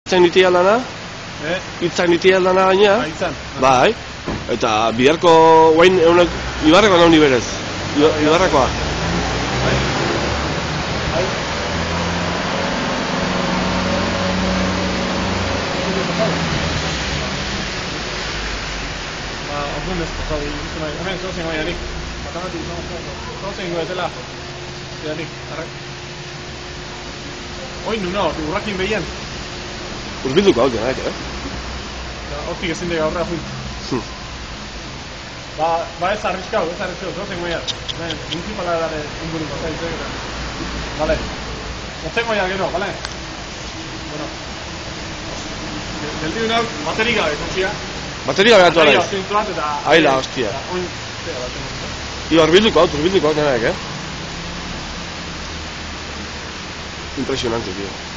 Itzan niti aldana? Itzan niti aldana gaina? Itzan. Bai. Eta biharko guain eunek Ibarreko nauni berez. Ibarrekoa. Orduan ez pasau, hemen zozen gaianik. Matematik, zozen goetela. Gaianik, arrak. Oin nu no, urrakin behian. Urbilduko hau denak, Hortik ezin dugu aurrera juin. Ba ez arriskau, zozen gaiat. Municipala dara inguruko, Vale. Zozen gaiat gero, vale? Bueno. Geldi unau, bateri gabe, kontzia. Bateria behatu ala ez. Aila, hostia. Urbilduko hau denak, Impresionante, tío.